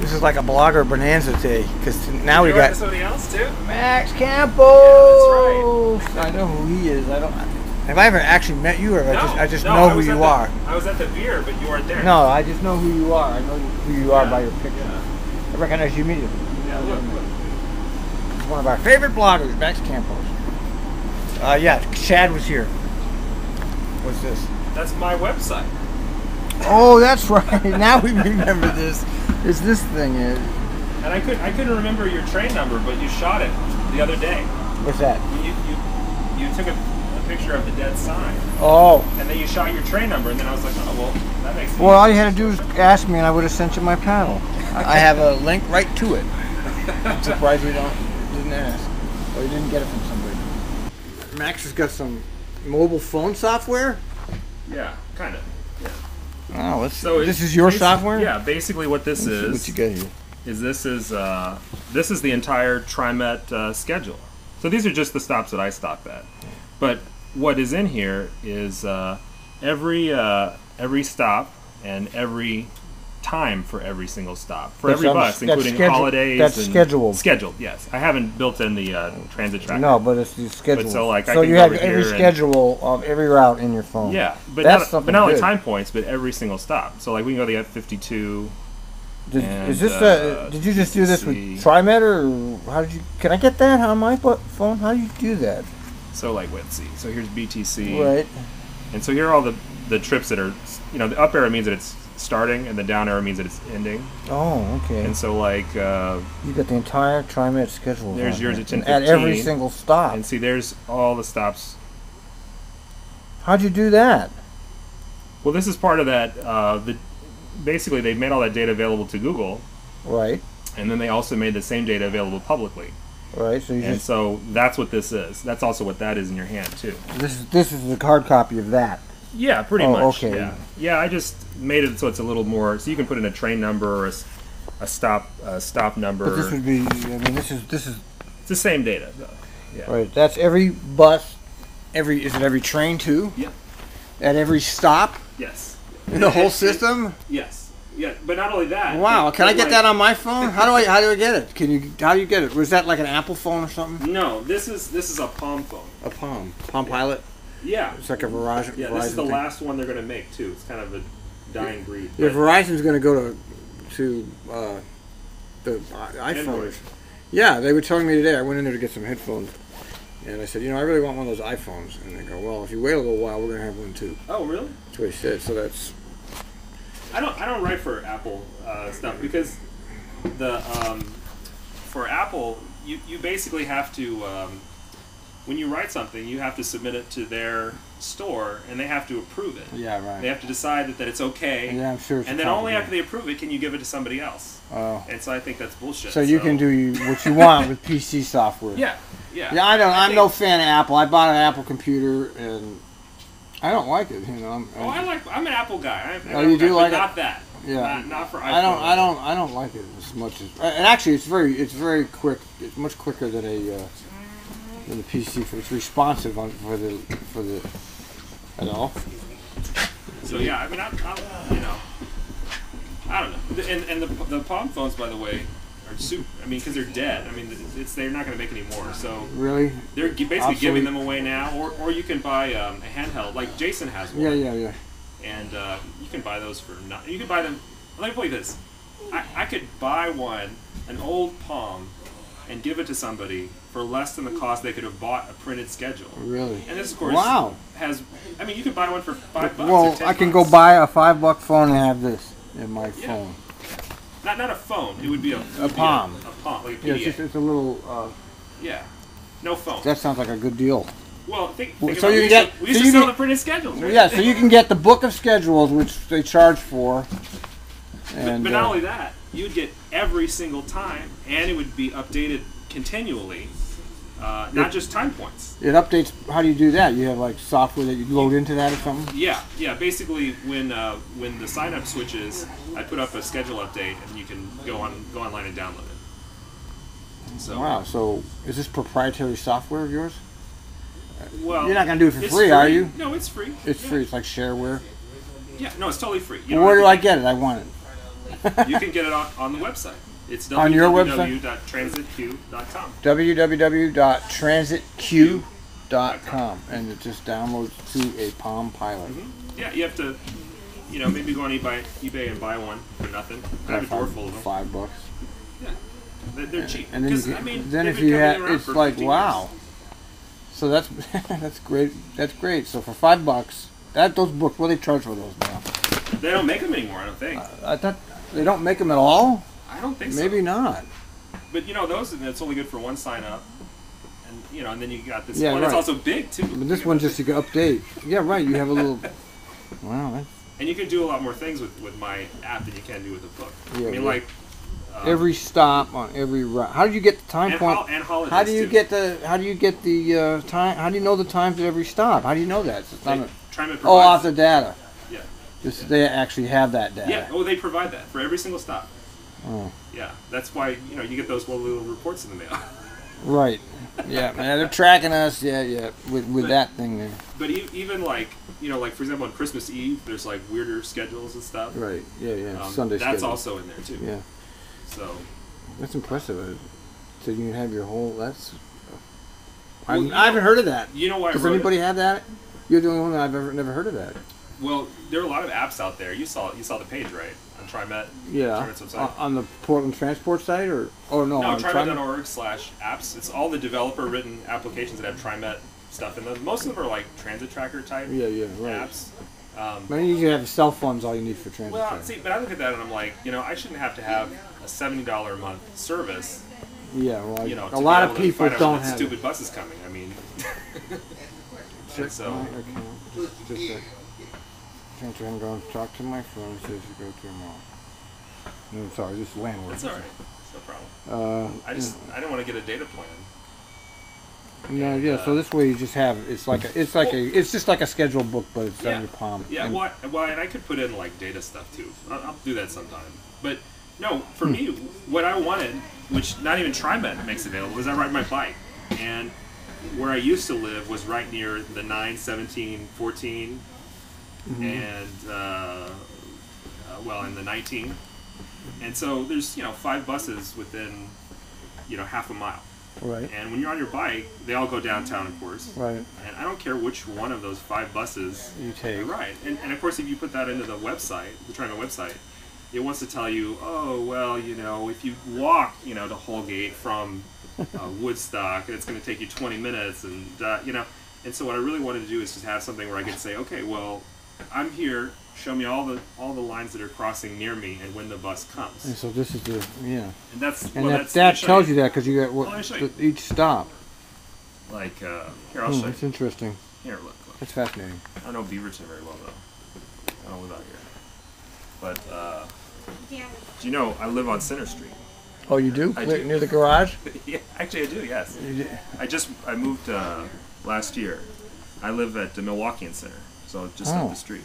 This is like a blogger bonanza day because now we You got somebody else too. Max Campos. Yeah, that's right. I know who he is. I don't. Have I ever actually met you, or No, I just no, know who you are? I was at the beer, but you weren't there. No, I just know who you are. I know who you are by your picture. Yeah. I recognize you immediately. Yeah, look. He's one of our favorite bloggers, Max Campos. Yeah, Chad was here. What's this? That's my website. Oh, that's right. Now we remember this. It's this thing. And I couldn't remember your train number, but you shot it the other day. What's that? You took a picture of the dead sign. Oh. And then you shot your train number, and then I was like, oh, well, that makes sense. Well, all you had to do was ask me, and I would have sent you my paddle. I have a link right to it. I'm surprised you didn't ask, or you didn't get it from somebody. Max has got some mobile phone software. Yeah, kind of. Yeah. Oh, this is your software. Yeah, basically what this is. What you get here? This is the entire TriMet schedule. So these are just the stops that I stop at. But what is in here is every stop and every time for every single stop for every bus, including holidays. That's scheduled. Scheduled, yes. I haven't built in the transit tracker. No, but it's the schedule. But so like I so can you go have over every here schedule of every route in your phone. Yeah, but that's not only good. time points, but every single stop. So like we can go to the F52. Is this did you just do this with TriMet, or how did you? Can I get that on my phone? How do you do that? So like let's see. So here's BTC. Right. And so here are all the trips that are, the up arrow means that it's starting, and the down arrow means that it's ending. Oh, okay. And so like you got the entire TriMet schedule. There's yours at 10:15. At every single stop. And see, there's all the stops. How'd you do that? Well, this is part of that. Basically, they made all that data available to Google. Right. And then they also made the same data available publicly. Right. So so that's what this is. That's also what that is in your hand too. This is the hard copy of that. Yeah, pretty much. Okay. Yeah. Yeah, I just made it so it's a little more. So you can put in a train number or a stop number. But this would be. I mean, this is. It's the same data though. Yeah. Right. That's every bus. Is it every train too? Yeah. At every stop. Yes. In the whole system? Yes. Yeah, but not only that. Wow, can I get that on my phone? How do I get it? How do you get it? Was that like an Apple phone or something? No, this is a Palm phone. A Palm Pilot? Yeah. It's like a Verizon. Yeah, this is the last one they're going to make too. It's kind of a dying breed. Yeah, Verizon's going to go to the iPhone. Android. Yeah, they were telling me today. I went in there to get some headphones, and I said, I really want one of those iPhones. And they go, well, if you wait a little while, we're going to have one too. Oh, really? That's what he said. So that's. I don't write for Apple stuff because for Apple you basically have to when you write something you have to submit it to their store and they have to approve it. Yeah, right. They have to decide that it's okay. Yeah, I'm sure. And then only after they approve it can you give it to somebody else. Oh. And so I think that's bullshit. So you can do what you want with PC software. Yeah, yeah. Yeah, I'm no fan of Apple. I bought an Apple computer and. I don't like it, I'm an Apple guy. You do like it? Not that. Yeah. Not for iPhone. I don't like it as much as. And actually, it's very quick. It's much quicker than the PC. It's responsive for the. Hello. So yeah, I mean, I don't know. And the Palm phones, by the way, are super. I mean, because they're dead. I mean, they're not going to make any more. So really, they're basically giving them away now, or you can buy a handheld like Jason has one. Yeah. And you can buy those for nothing. You can buy them. Let me tell you this: I could buy an old Palm, and give it to somebody for less than the cost they could have bought a printed schedule. Really? And this, of course, has. I mean, you can buy one for $5. Well, I can go buy a $5 phone and have this in my phone. Not a phone. It would be a Palm. A Palm, like a Yeah, PDA. it's a little. Yeah. No phone. That sounds like a good deal. Well, think so about you it. get. We used to sell the printed schedules, right? Yeah, so you can get the book of schedules, which they charge for. And, but not only that, you'd get every single time, and it would be updated continually, not just time points. It updates. How do you do that? You have like software that you load into that or something? Yeah. Basically, when the sign up switches, I put up a schedule update, and you can go online and download it. So, wow. So is this proprietary software of yours? Well, you're not gonna do it for free, are you? No, it's free. It's free. It's like shareware. Yeah. No, it's totally free. Well, where do I get it? I want it. You can get it on the website. It's On your website? www.transitq.com. www.transitq.com, and it just downloads to a Palm Pilot. Yeah, you have to, maybe go on eBay and buy one for nothing. I have a drawer full of them. $5. Yeah, they're cheap. And then, then they've if been you coming have, around it's for like 15 wow. years. So that's that's great. That's great. So for $5, those books, what do they charge for those now? They don't make them anymore, I don't think. I thought they don't make them at all. I don't think so. Maybe not. But those, it's only good for one sign up. And and then you got this Yeah, one. right. It's also big too. But this one just to update. Yeah, right. You have a little. Wow. That's, And you can do a lot more things with my app than you can do with a book. Yeah, I mean, yeah. like every stop on every route. How do you get the time point? And holidays. How do you too. get the? How do you get the time? How do you know the times at every stop? How do you know that? It's not TriMet provides. off the data. Yeah. Just they actually have that data. Yeah. Oh, they provide that for every single stop. Oh. Yeah. That's why you get those little reports in the mail. Right. Yeah, man. They're tracking us. Yeah. With that thing there. But even like for example on Christmas Eve, there's like weirder schedules and stuff. Right. Yeah. Sunday. That's schedule. also in there too. Yeah. So. That's impressive. So you can have your whole. That's. Well, I haven't heard of that. You know why? Does anybody have that? You're the only one I've never heard of that. Well, there are a lot of apps out there. You saw the page, right? On TriMet. Yeah. TriMet's website. On the Portland Transport site, or no? No, on TriMet.org/apps. It's all the developer-written applications that have TriMet stuff in them. Most of them are like transit tracker type Yeah, right. apps. Maybe you have cell phones. All you need for transit. Well, traffic. see, but I look at that and I'm like, I shouldn't have to have a $70 a month service. Yeah, well, To a be lot able of to people find out don't when have stupid it. bus is coming. I mean, and so Just a chance I'm going to talk to my friend. Says you go to your mom. No, sorry, this is landlord. it's all right. It's no problem. I didn't want to get a data plan. No, yeah. So this way you just have it's just like a scheduled book, but it's on your palm. Yeah, And- and I could put in like data stuff too. I'll do that sometime. But no, for me, what I wanted, which not even TriMet makes available, is I ride my bike. And where I used to live was right near the 9, 17, 14, and and the 19. And so there's 5 buses within half a mile. Right. And when you're on your bike, they all go downtown, of course. Right. And I don't care which one of those 5 buses You take. Right. And of course, if you put that into the website, the TriMet website, it wants to tell you, oh, well, if you walk, to Holgate from Woodstock, it's going to take you 20 minutes, and, And so what I really wanted to do is just have something where I could say, okay, well, I'm here. Show me all the lines that are crossing near me and when the bus comes. And so this is the And that's that tells you that because you got let me show you. each stop. Like here, I'll show you. That's interesting. Here, look. That's fascinating. I don't know Beaverton very well though. I don't live out here. But I live on Center Street. Oh, you do? I do. Near the garage? Yeah, actually I do. Yes. You do. I moved last year. I live at the Milwaukeean Center, so just up the street.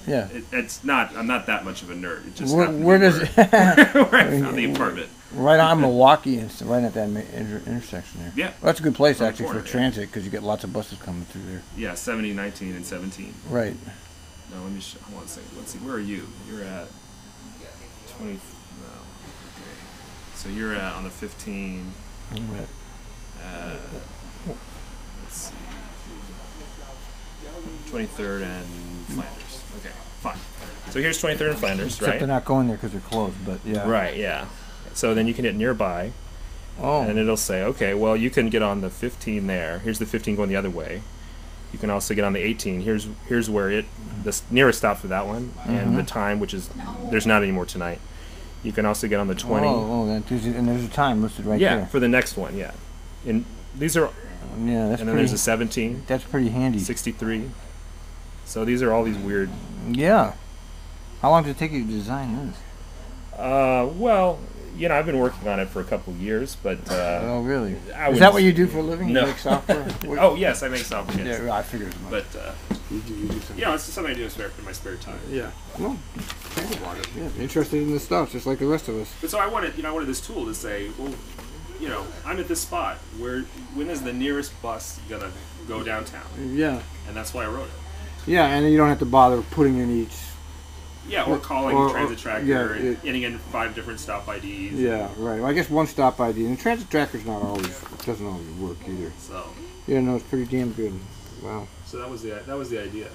Yeah. I'm not that much of a nerd. It just Where does where I found the apartment. Right on Milwaukee, and right at that intersection there. Yeah. Well, that's a good place On the actually corner, for yeah. transit because you get lots of buses coming through there. Yeah, 70, 19, and 17. Right. No, let me show. Hold on a second. Let's see. Where are you? You're at 20. No. Okay. So you're at on the 15. Right. Let's see. 23rd and Flanders. Okay, fine. So here's 23rd and Flanders, Except right? they're not going there because they're closed, but yeah. Right. Yeah. So then you can hit nearby, Oh. and it'll say, okay, well, you can get on the 15 there. Here's the 15 going the other way. You can also get on the 18. Here's where the nearest stop for that one, and the time, which is there's not any more tonight. You can also get on the 20. and there's a time listed right yeah, there. for the next one. Yeah, and these are, Yeah, that's and then pretty. there's a 17, That's pretty handy. 63. So these are all these weird. Yeah. How long did it take you to design this? Well, I've been working on it for a couple of years, but Oh, really? I Is wouldn't- that what you do for a living? No. You make software? Oh yes, I make software. Yes. Yeah, I figured as much. But you do something. it's just something I do in my spare time. Yeah. Well, think about it. Yeah, interested in this stuff, just like the rest of us. But so I wanted this tool to say, well, I'm at this spot. When is the nearest bus gonna go downtown? Yeah. And that's why I wrote it. Yeah, and then you don't have to bother putting in each Yeah, or calling Transit Tracker yeah, and getting in 5 different stop IDs. Yeah, right. Well, I guess one stop ID, and the Transit Tracker's not always doesn't always work either. So Yeah, no, it's pretty damn good. Wow. that was the idea.